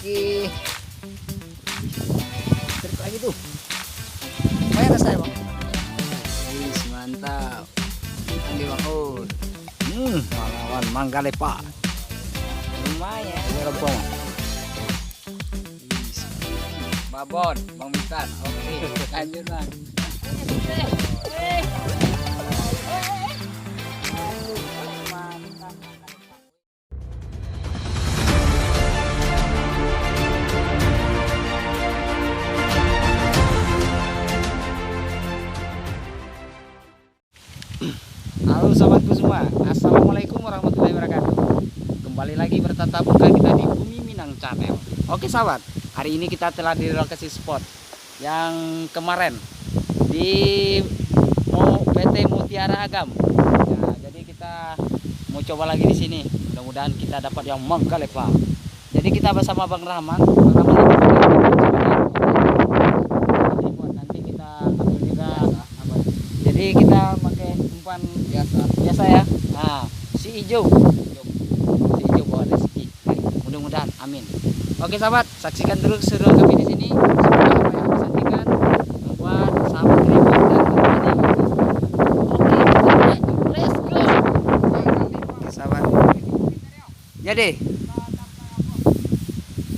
Oke. Trik lagi tuh. Lumayan rasanya bang. Wis, mantap. Ini bang. Oh. Melawan mangga lepa. Lumayan. Ini rempong. Babon, Bang Mitan. Oke, lanjut bang. Halo sahabatku semua, assalamualaikum warahmatullahi wabarakatuh. Kembali lagi bertatap muka kita di Bumi Minang Channel. Oke sahabat, hari ini kita telah di lokasi spot yang kemarin di PT Mutiara Agam. Ya, jadi kita mau coba lagi di sini. Mudah-mudahan kita dapat yang mangga lepa. Jadi kita bersama Bang Rahman. Nanti kita ambil juga. Jadi kita pakai umpan biasa ya. Nah, si hijau bawa rezeki. Mudah-mudahan, amin. Oke sahabat, saksikan terus seruan kami di sini. Semoga apa yang bisa saksikan membuat sahabat terhibur dan terhibur. Oke, kita lanjut. Let's go. Oke sahabat. Jadi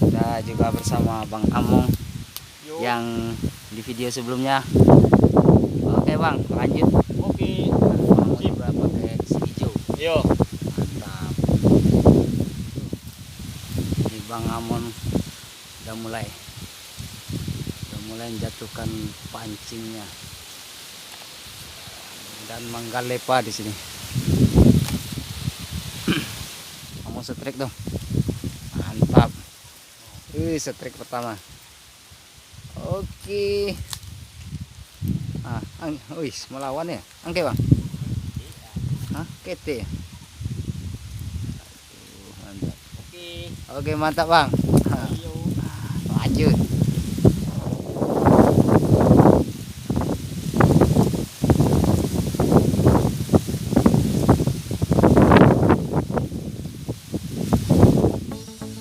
kita juga bersama Bang Among yang di video sebelumnya. Oke bang, lanjut. Oke. Mau juga pakai si hijau. Yo. Mantap. Ini Bang Amon udah mulai menjatuhkan pancingnya dan mangga lepa di sini. Kamu setrik dong. Mantap. Setrik pertama. Oke. Wis melawan ya, angke bang. Kete. Mantap. Oke mantap bang. Lanjut.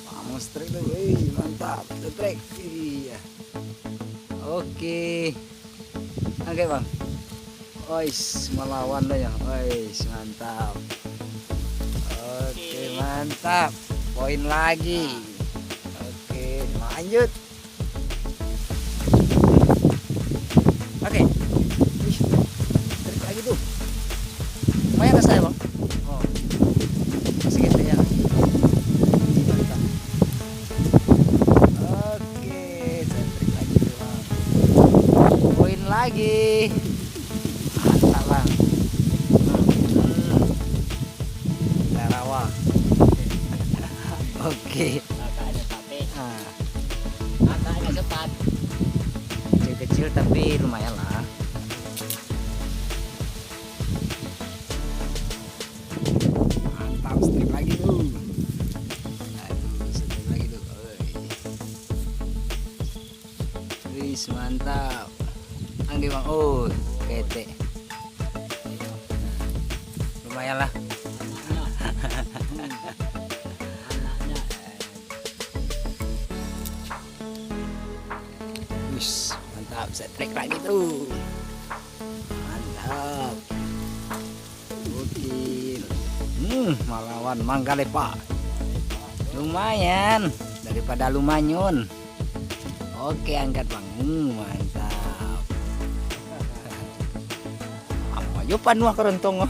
Kamu strike tuh, mantap, strike. Iya. Oke. Oke bang. Ois melawan lo ya. Ois mantap. Oke mantap. Poin lagi. Oke lanjut. Oke. Tarik lagi tuh. Lumayan rasanya bang. Oh. Masih gitu ya. Oke. Tarik lagi tuh bang. Poin lagi. Oke. Kakaknya sate. Nah, Kakaknya sepat. kecil-kecil tapi lumayan lah. Mantap, strip lagi tuh. Aduh, strip lagi tuh. Wis, mantap. Angge bang. Oh, kete. Lumayan lah. Mantap, setrik lagi tuh. Mantap. Gokil. Melawan mangga lepa. Lumayan daripada lumanyun. Oke, angkat bang. Mantap. Apa yo panuh kerontong. Oke,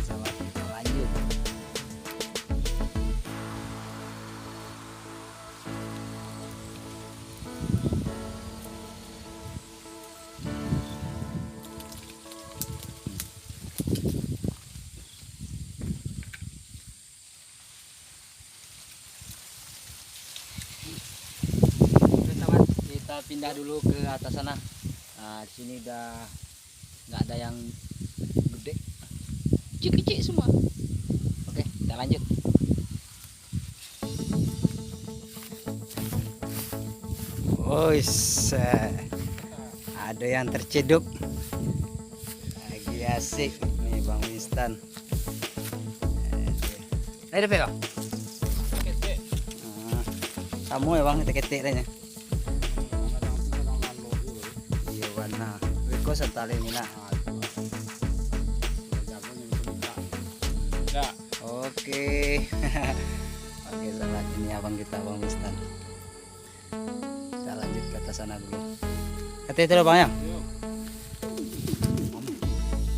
sahabat, kita lanjut. Kita pindah dulu ke atas sana. Nah, di sini udah nggak ada yang gede, kecil-kecil semua. Oke, kita lanjut. Ada yang terceduk. Lagi asik nih Bang Winston. Ayo deh, Bang. Tamu ya bang, ketik nya. Iya warna. Wiko setali mina. Ya. Oke. Oke sahabat, ini abang kita Bang Mistan. Kita lanjut ke atas sana dulu. Hati-hati dulu bang ya.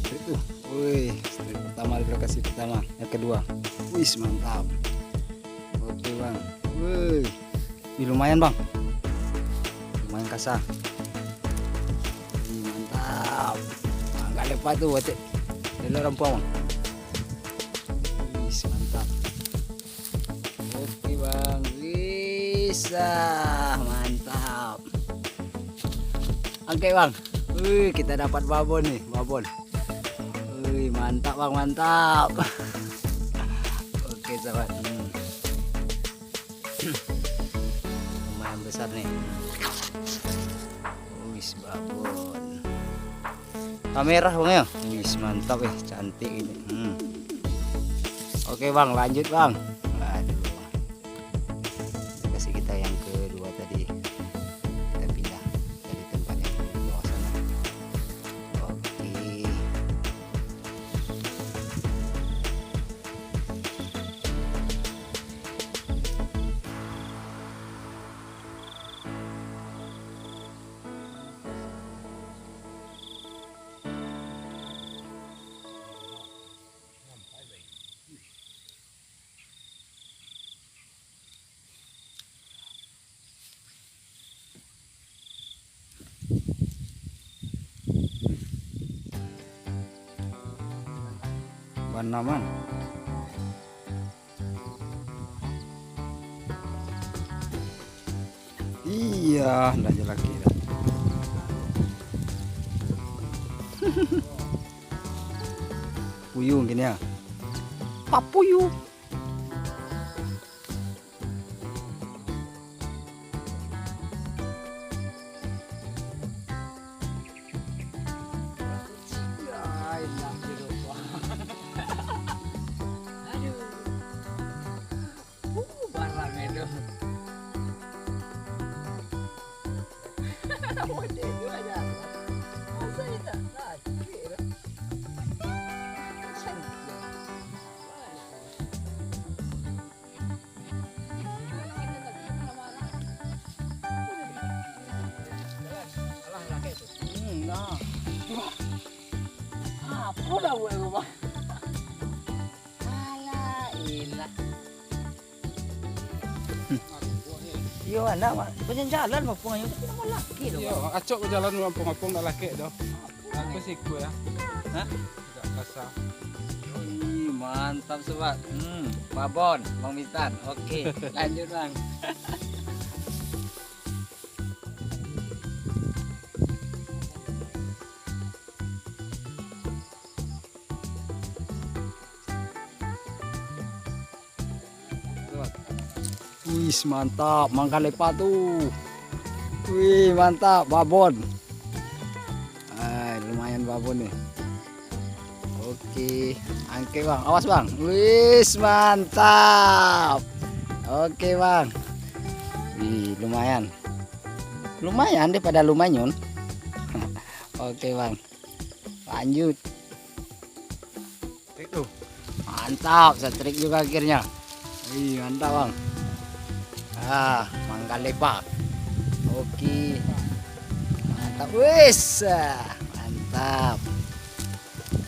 Itu. Wih, strip pertama di lokasi pertama. Yang kedua. Wih, mantap. Oke bang. Wih. Ih, lumayan bang. Lumayan kasar. Wih, mantap. Enggak lepas tuh buat dari orang bang. Wih, mantap. Oke bang. Bisa. Mantap. Oke bang. Wih, kita dapat babon nih, babon. Wih, mantap bang, mantap. Oke sahabat. Lumayan besar nih. Wih, babon. Kamera bang ya. Wih, mantap ya, cantik ini. Oke bang, lanjut bang. Aduh. Kasih kita yang kedua tadi. Kita pindah dari tempat yang di bawah sana. Oke. Banaman. Iya, lanjut lagi. Puyuh gini ya. Papuyuh. Apa dah buat rumah? Alah, ilah. Yo anak mah, banyak jalan mah pungannya tapi nama laki doh. Iya, acok ke jalan kampung-kampung dah laki doh. Aku sih gue ya. Hah? Tidak kasar. Ih, mantap sobat. Babon, Bang Mistan. Oke, lanjut bang. Wih, mantap, mangga lepa tuh. Wih, mantap, babon. Lumayan babon nih. Oke, angke bang, awas bang. Wih, mantap. Oke bang. Wih, lumayan. Lumayan daripada lumayan. Oke bang, lanjut. Itu. Mantap, setrik juga akhirnya. Wih, mantap bang. Mangga lepak. Oke. Mantap. Wis. Mantap.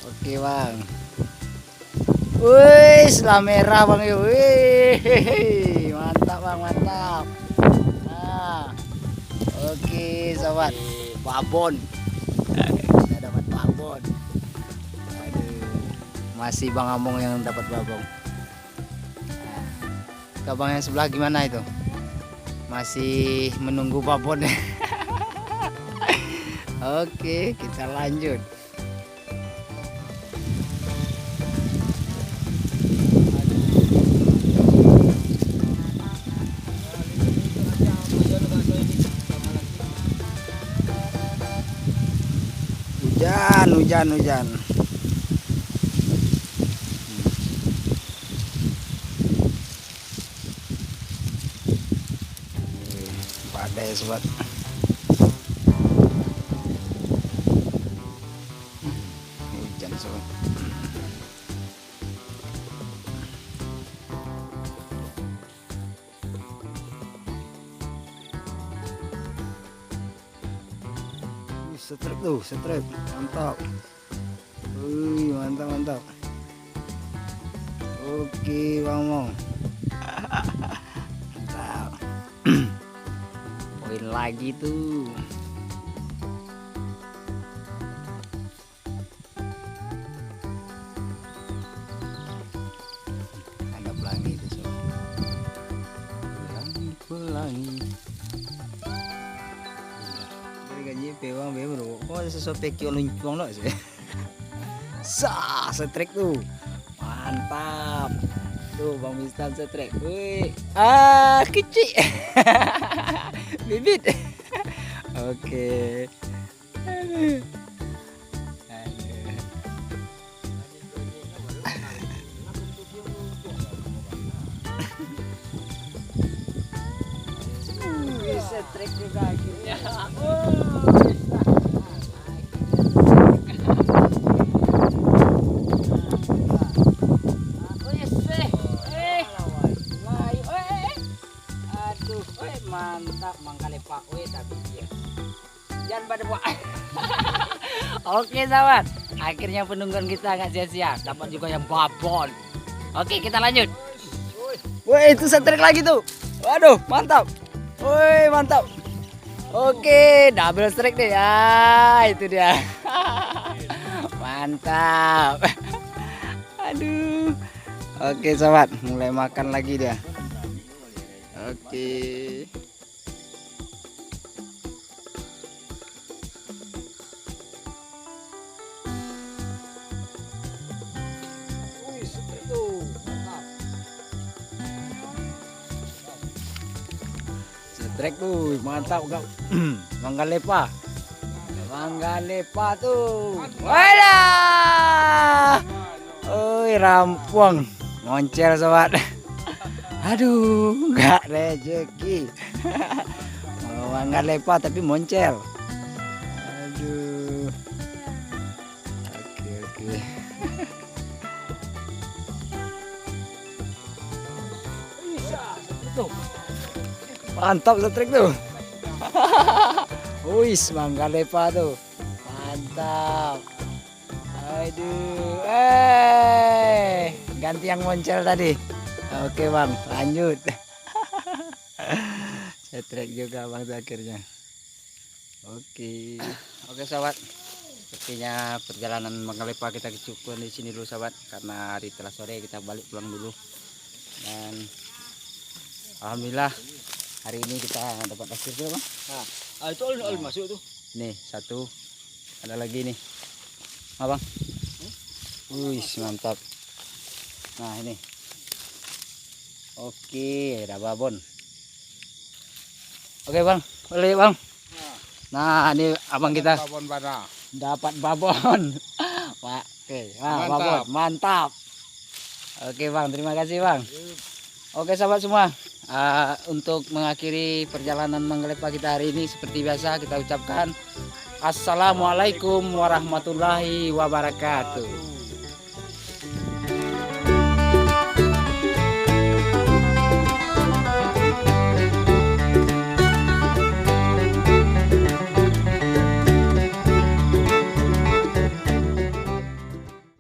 Oke, Bang. Wis, lah merah Bang. Wih. Mantap, Bang, mantap. Oke, sobat. Babon. Kita dapat babon. Aduh. Masih Bang Among yang dapat babon. Abang yang sebelah gimana itu? Masih menunggu babon. Oke, kita lanjut. Hujan. ada ya sobat. Hujan sobat. Setrek tuh, setrek mantap. Wih, mantap mantap. Oke bang Mong. Mantap. Poin lagi tuh. Ada pelangi itu sob. Pelangi pelangi. Dari gaji pewang be bro. Kok ada sesuatu kio luncung lo sih. Sah, setrek tuh. Mantap. Tuh Bang Mistan setrek. Wih. Kecil. Bibit. Oke. Aduh. Setrek juga akhirnya. Mantap mangkale Pak we tapi dia jangan pada buat. Oke sahabat, akhirnya penungguan kita nggak sia-sia, dapat juga yang babon. Oke kita lanjut. Woi itu setrek lagi tuh, waduh mantap. Woi mantap. Oke double strike deh ya, itu dia. Mantap. Aduh. Oke sahabat, mulai makan lagi dia. Oke. Setrek tuh mantap kau. Mangga lepa. Mangga lepa tuh. Wadah. Oi rampung. Moncel sobat. Aduh, enggak rezeki. Mangga lepa tapi moncel. Aduh. Oke. Mantap setrek tuh. Wis, mangga lepa tuh. Mantap. Aduh. Ganti yang moncel tadi. Oke bang, lanjut. Setrek juga bang akhirnya. Oke sahabat. Sepertinya perjalanan mangga lepa kita cukupkan di sini dulu sahabat, karena hari telah sore kita balik pulang dulu. Dan alhamdulillah hari ini kita dapat hasil bang. Nah, itu all masuk tuh. Nih satu, ada lagi nih, abang. Wih mantap. Nah ini. Oke, ada babon. Oke bang, boleh bang. Nah ini abang kita Babon mana? dapat babon. Wah, oke, nah, Mantap. babon, mantap. Oke bang, terima kasih bang. Oke sahabat semua, untuk mengakhiri perjalanan mangga lepa kita hari ini seperti biasa kita ucapkan Assalamualaikum warahmatullahi wabarakatuh.